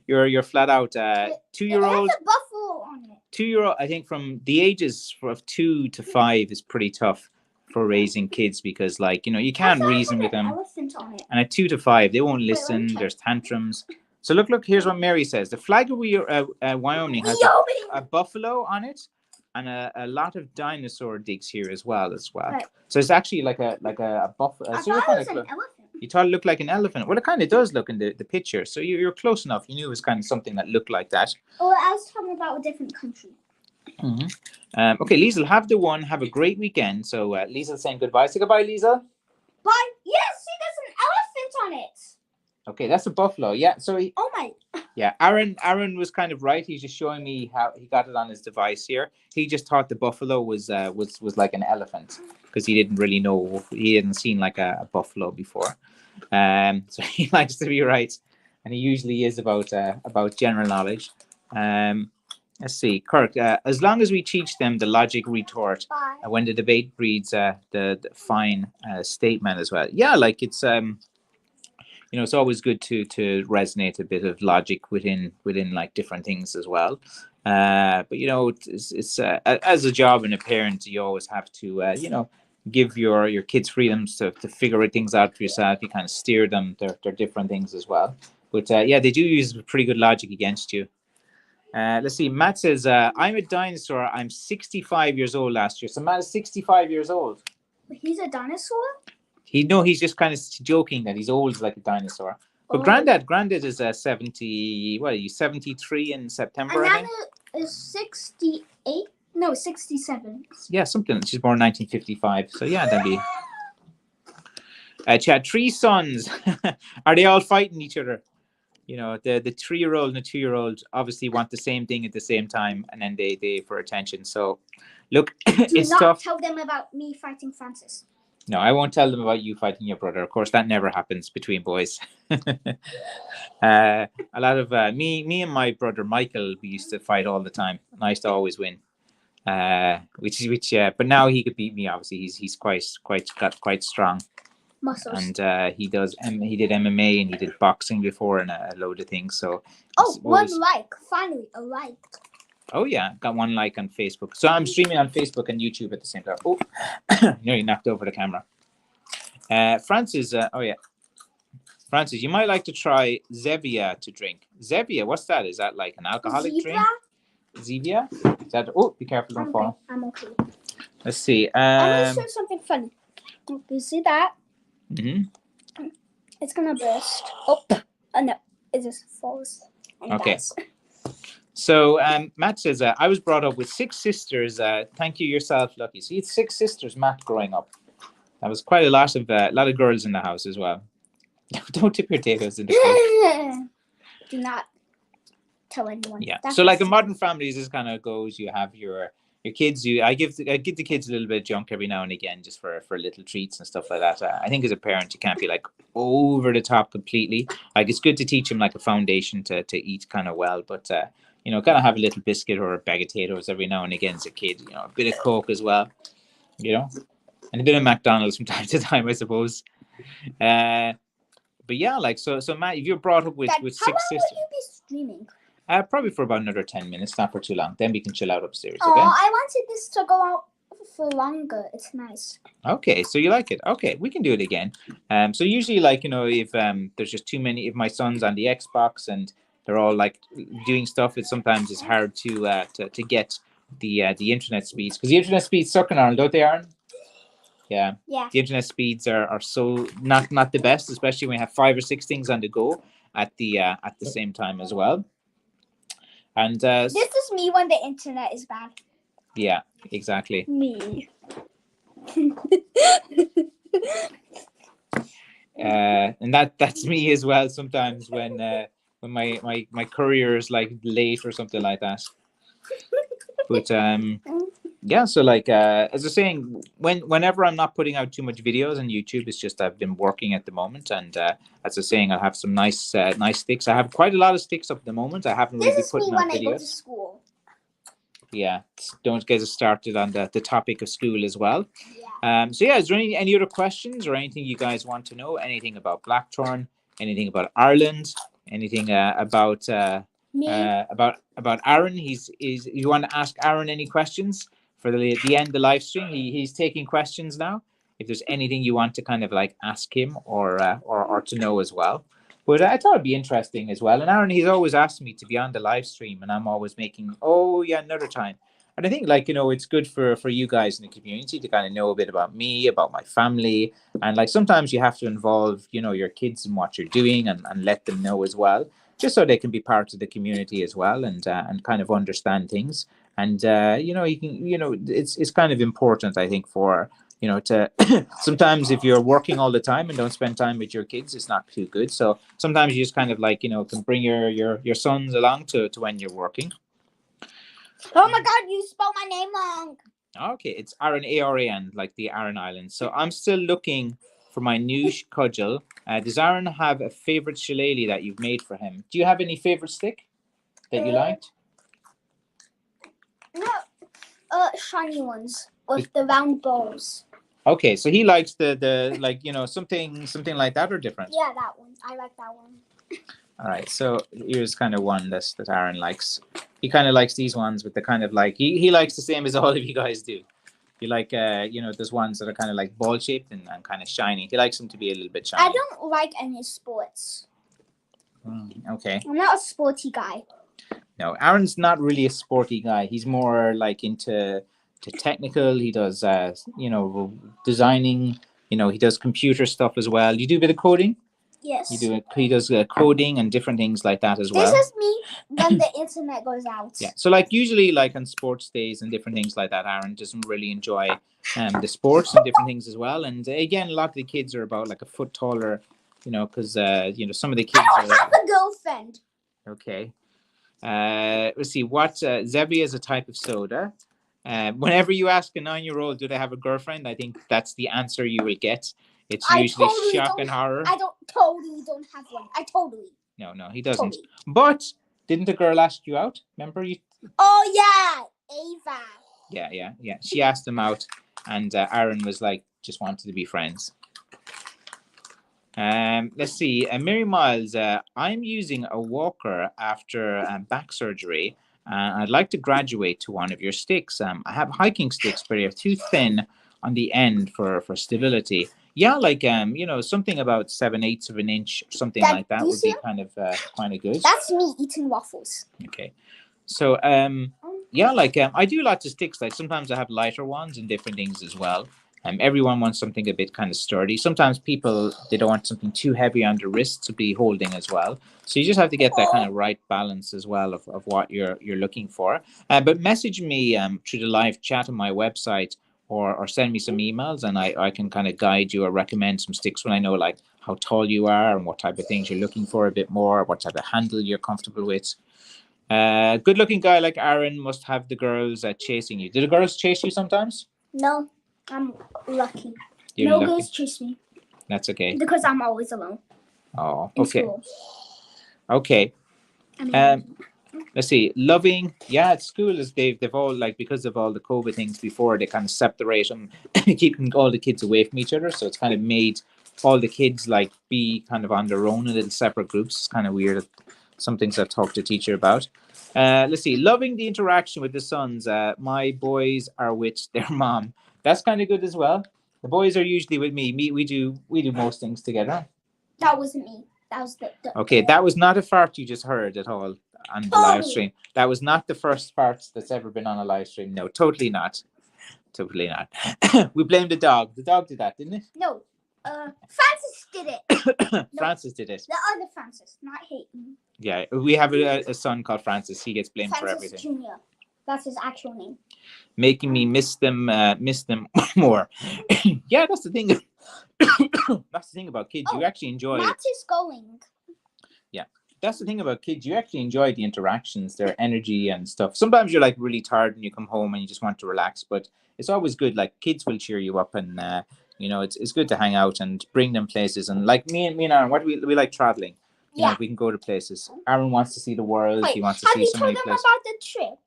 You're flat out. 2-year-old. It has a buffalo on it. 2-year-old, I think from the ages of 2 to 5 is pretty tough for raising kids because, like, you can't reason with them. And at 2 to 5, they won't listen. There's tantrums. So look. Here's what Mary says: the flag of Wyoming has a buffalo on it. And a lot of dinosaur digs here as well. Right. So it's actually like a buffalo. I thought it was an elephant. You thought it looked like an elephant. Well, it kind of does look in the picture. So you're close enough. You knew it was kind of something that looked like that. Oh, I was talking about a different country. Mm-hmm. Okay, Liesl, have a great weekend. So Liesl's saying goodbye. Say goodbye, Liesl. Bye. Yes, see, there's an elephant on it. Okay, that's a buffalo. Yeah. So oh my. Yeah, Aaron was kind of right. He's just showing me how he got it on his device here. He just thought the buffalo was like an elephant because he didn't really know. He hadn't seen like a buffalo before. So he likes to be right, and he usually is about general knowledge. Let's see, Kirk. As long as we teach them the logic retort, when the debate breeds the fine statement as well. Yeah, like it's it's always good to resonate a bit of logic within like different things as well. But it's as a job and a parent, you always have to give your kids freedoms to figure things out for yourself. You kind of steer them. They're different things as well. But yeah, they do use pretty good logic against you. Let's see. Matt says, I'm a dinosaur. I'm 65 years old last year. So Matt is 65 years old. He's a dinosaur? He's just kind of joking that he's old like a dinosaur. But Granddad is 70. What are you? 73 in September. And Nana is 68. No, 67. Yeah, something. She's born 1955. So yeah, that'd be. Chad, 3 sons. Are they all fighting each other? The 3-year-old and the 2-year-old obviously want the same thing at the same time, and then they for attention. So, look, it's tough. Do not tell them about me fighting Francis. No, I won't tell them about you fighting your brother. Of course, that never happens between boys. A lot of me and my brother Michael, we used to fight all the time, and I used to always win. But now he could beat me. Obviously, he's got quite strong muscles, and he did MMA and he did boxing before and a load of things. So finally a like. Oh yeah, got 1 like on Facebook. So I'm streaming on Facebook and YouTube at the same time. Oh, nearly knocked over the camera. Francis, Francis, you might like to try Zevia to drink. Zevia, what's that? Is that like an alcoholic drink? Zevia? Is that? Oh, be careful, don't fall. I'm okay. Let's see. I'm gonna show something funny. You see that? Mm-hmm. It's gonna burst. Oh no, it just falls. Okay. So Matt says, I was brought up with 6 sisters. Thank you yourself, Lucky. So you had 6 sisters, Matt, growing up. That was quite a lot of girls in the house as well. Don't tip your potatoes in the food. Do not tell anyone. Yeah. So like in modern families, this kind of goes. You have your kids. I give the kids a little bit of junk every now and again, just for little treats and stuff like that. I think as a parent, you can't be like over the top completely. Like it's good to teach them like a foundation to eat kind of well, but kind of have a little biscuit or a bag of potatoes every now and again as a kid. A bit of Coke as well. And a bit of McDonald's from time to time, I suppose. But yeah, like so Matt, if you're brought up with Dad, 6 sisters. How long will you be streaming? Probably for about another 10 minutes, not for too long. Then we can chill out upstairs. Oh, okay? I wanted this to go out for longer. It's nice. Okay, so you like it. Okay, we can do it again. So usually, like if there's just too many, if my son's on the Xbox and they're all like doing stuff, sometimes it's hard to get the internet speeds, because the internet speeds suck in Ireland, don't they, Aaron? Yeah. Yeah. The internet speeds are so not the best, especially when you have 5 or 6 things on the go. at the same time as well. And this is me when the internet is bad. Yeah, exactly. Me. And that's me as well. Sometimes when my courier is like late or something like that. But yeah, so like as I was saying, whenever I'm not putting out too much videos on YouTube, it's just I've been working at the moment, and as I was saying, I have some nice sticks. I have quite a lot of sticks up at the moment. I haven't really put out videos. This is me when I go to school. Yeah, don't get us started on the topic of school as well. Yeah. So yeah, is there any other questions or anything you guys want to know? Anything about Blackthorn? Anything about Ireland? Anything about Aaron? Is you want to ask Aaron any questions for the end of the live stream? He's taking questions now. If there's anything you want to kind of like ask him or to know as well. But I thought it'd be interesting as well. And Aaron, he's always asked me to be on the live stream, and I'm always making, oh yeah, another time. And I think like, it's good for you guys in the community to kind of know a bit about me, about my family. And like sometimes you have to involve, your kids in what you're doing and let them know as well, just so they can be part of the community as well and kind of understand things. And you can, it's kind of important, I think, for to sometimes if you're working all the time and don't spend time with your kids, it's not too good. So sometimes you just kind of like, can bring your sons along to when you're working. Oh my God, you spelled my name wrong. Okay, it's Aran, Aran, like the Aran Islands. So I'm still looking for my new cudgel. Does Aaron have a favorite shillelagh that you've made for him? Do you have any favorite stick that you liked? No, shiny ones with the round balls. Okay, so he likes the like something like that or different? Yeah, that one. I like that one. All right, so here's kind of one that Aaron likes. He kind of likes these ones with the kind of like he likes the same as all of you guys do. You like those ones that are kind of like ball shaped and kind of shiny. He likes them to be a little bit shiny. I don't like any sports. Okay. I'm not a sporty guy. No, Aaron's not really a sporty guy. He's more like into technical. He does designing. He does computer stuff as well. You do a bit of coding? Yes. He does coding and different things like that as well. This is me when the internet goes out. Yeah. So like usually like on sports days and different things like that, Aaron doesn't really enjoy the sports and different things as well. And again, a lot of the kids are about like a foot taller, because some of the kids I don't have a girlfriend. Okay. Let's see. What Zebby is a type of soda. Whenever you ask a 9-year-old, do they have a girlfriend? I think that's the answer you will get. It's usually shock and horror. I totally don't have one. No, he doesn't. Totally. But didn't the girl ask you out? Remember you? Oh yeah, Ava. Yeah. She asked him out, and Aaron was like, just wanted to be friends. Let's see. Mary Miles, I'm using a walker after back surgery. I'd like to graduate to one of your sticks. I have hiking sticks, but they're too thin on the end for stability. Yeah, like something about 7/8 of an inch, something like that would be kind of good. That's me eating waffles. Okay, so yeah, like I do lots of sticks. Like sometimes I have lighter ones and different things as well. Everyone wants something a bit kind of sturdy. Sometimes people, they don't want something too heavy on the wrist to be holding as well. So you just have to get that kind of right balance as well of what you're looking for. But message me through the live chat on my website or send me some emails, and I can kind of guide you or recommend some sticks when I know like how tall you are and what type of things you're looking for a bit more, what type of handle you're comfortable with. Good looking guy like Aaron must have the girls chasing you. Do the girls chase you sometimes? No. I'm lucky. No girls chase me. That's okay. Because I'm always alone. Oh, okay. Okay. Let's see. Loving. Yeah, at school is they've all like because of all the COVID things before, they kind of separate them, keeping all the kids away from each other. So it's kind of made all the kids like be kind of on their own in little separate groups. It's kind of weird. Some things I've talked to a teacher about. Let's see. Loving the interaction with the sons. My boys are with their mom. That's kind of good as well. The boys are usually with me. We do most things together. That wasn't me. That was the Okay, that was not a fart you just heard at all on the live stream. That was not the first fart that's ever been on a live stream. No, totally not. Totally not. We blame the dog. The dog did that, didn't it? No. Francis did it. Francis did it. The other Francis, not Hayden. Yeah, we have a son called Francis. He gets blamed for Francis everything. Jr. That's his actual name. Making me miss them more. Yeah, that's the thing. That's the thing about kids. You actually enjoy. Matt is going. Yeah, that's the thing about kids. You actually enjoy the interactions, their energy and stuff. Sometimes you're like really tired and you come home and you just want to relax, but it's always good. Like kids will cheer you up, and you know it's good to hang out and bring them places. And like me and Aaron, what we like traveling. You know, we can go to places. Aaron wants to see the world. He wants to see so many places. Have you told them about the trip?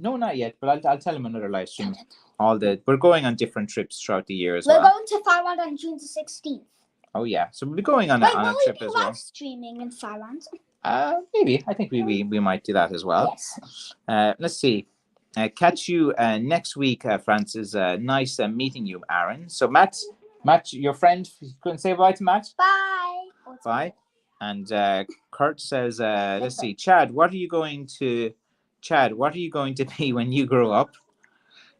No, not yet, but I'll tell him another live stream. We're going on different trips throughout the year as well. We're going to Thailand on June the 16th. Oh yeah, so we'll be going on a trip as well. Live streaming in Thailand? Maybe. I think we might do that as well. Yes. Let's see. Catch you next week, Francis. Nice meeting you, Aaron. So Matt, your friend, couldn't say bye to Matt. Bye. Bye. And Kurt says, let's see, Chad, what are you going to be when you grow up?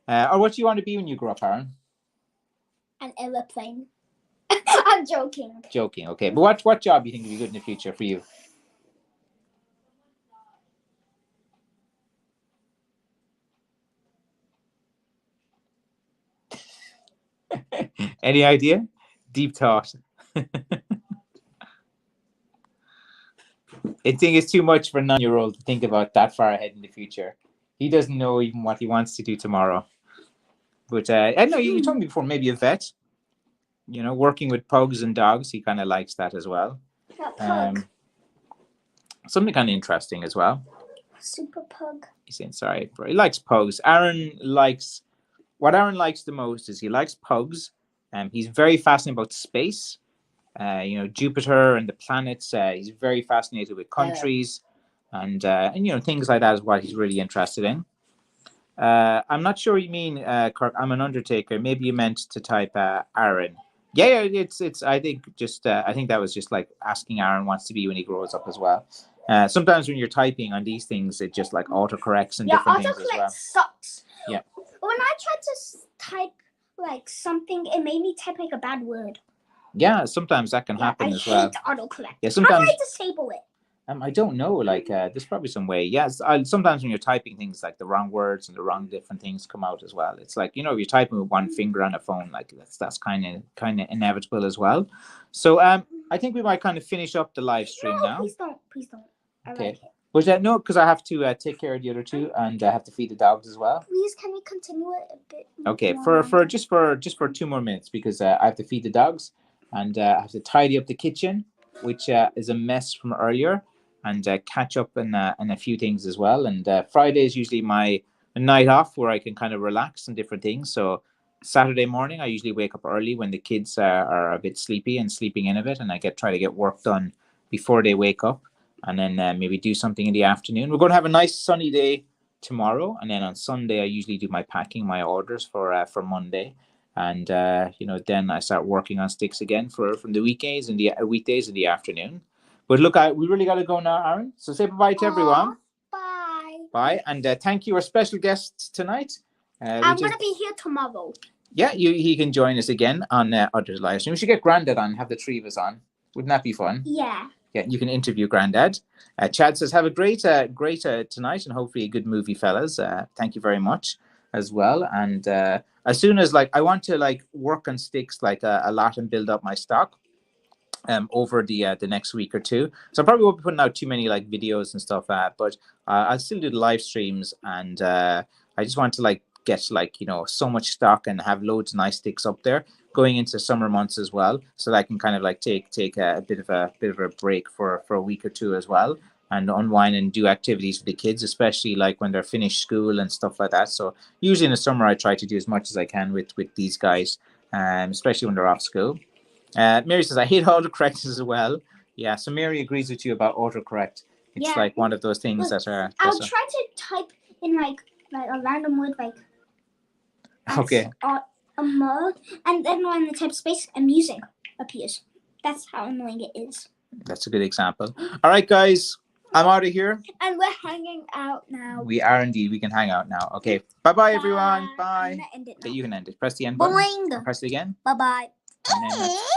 Or what do you want to be when you grow up, Aaron? An airplane. I'm joking. Joking, okay. But what job do you think would be good in the future for you? Any idea? Deep thought. I think it's too much for a 9-year-old to think about that far ahead in the future. He doesn't know even what he wants to do tomorrow. But I know you told me before, maybe a vet. You know, working with pugs and dogs, he kind of likes that as well. Something kind of interesting as well. Super pug. He's saying sorry, but he likes pugs. What Aaron likes the most is he likes pugs. He's very fascinated about space. You know, Jupiter and the planets. He's very fascinated with countries, and you know things like that is what he's really interested in. I'm not sure you mean, Kirk. I'm an undertaker. Maybe you meant to type Aaron. Yeah, it's. I think I think that was just like asking Aaron wants to be when he grows up as well. Sometimes when you're typing on these things, it just like autocorrects and different things as well. Sucks. Yeah. When I tried to type like something, it made me type like a bad word. Yeah, sometimes that can happen as well. I hate autocorrect. Yeah, sometimes. How do I disable it? I don't know. Like, there's probably some way. Yes, sometimes when you're typing things, like the wrong words and the wrong different things come out as well. It's like, you know, if you're typing with one finger on a phone, like that's kind of inevitable as well. So I think we might kind of finish up the live stream now. Please don't. I like it. But no, because I have to take care of the other two, and I have to feed the dogs as well. Please, can we continue it a bit? Okay, for just for 2 more minutes, because I have to feed the dogs, and I have to tidy up the kitchen, which is a mess from earlier, and catch up on a few things as well. And Friday is usually my night off where I can kind of relax and different things. So Saturday morning, I usually wake up early when the kids are a bit sleepy and sleeping in a bit, and I try to get work done before they wake up. And then maybe do something in the afternoon. We're going to have a nice sunny day tomorrow, and then on Sunday I usually do my packing, my orders for Monday, and you know, then I start working on sticks again from the weekdays and the weekdays in the afternoon. But look, we really got to go now, Aaron. So say bye to everyone. Bye, and thank you, our special guest tonight. I'm going to be here tomorrow. Yeah, he can join us again on other live stream. We should get Grandad on, have the three of us on. Wouldn't that be fun? Yeah. Yeah, you can interview Grandad. Chad says, have a great tonight, and hopefully a good movie, fellas. Thank you very much as well. And as soon as I want to work on sticks a lot and build up my stock over the next week or two. So I probably won't be putting out too many videos and stuff, but I'll still do the live streams, and I just want to get so much stock and have loads of nice sticks up there going into summer months as well, so that I can kind of take a bit of a break for a week or two as well, and unwind and do activities for the kids, especially when they're finished school and stuff like that. So usually in the summer I try to do as much as I can with these guys, especially when they're off school. Mary says, I hate autocorrect as well. Yeah, so Mary agrees with you about autocorrect. It's one of those things that are... I'll try to type in a random word okay. A mug, and then when the type space, a music appears. That's how annoying it is. That's a good example. All right, guys, I'm out of here. And we're hanging out now. We are indeed. We can hang out now. Okay. Bye-bye, everyone. Bye. I'm gonna end it now. Okay, you can end it. Press the end button. Boing. Press it again. Bye-bye. And then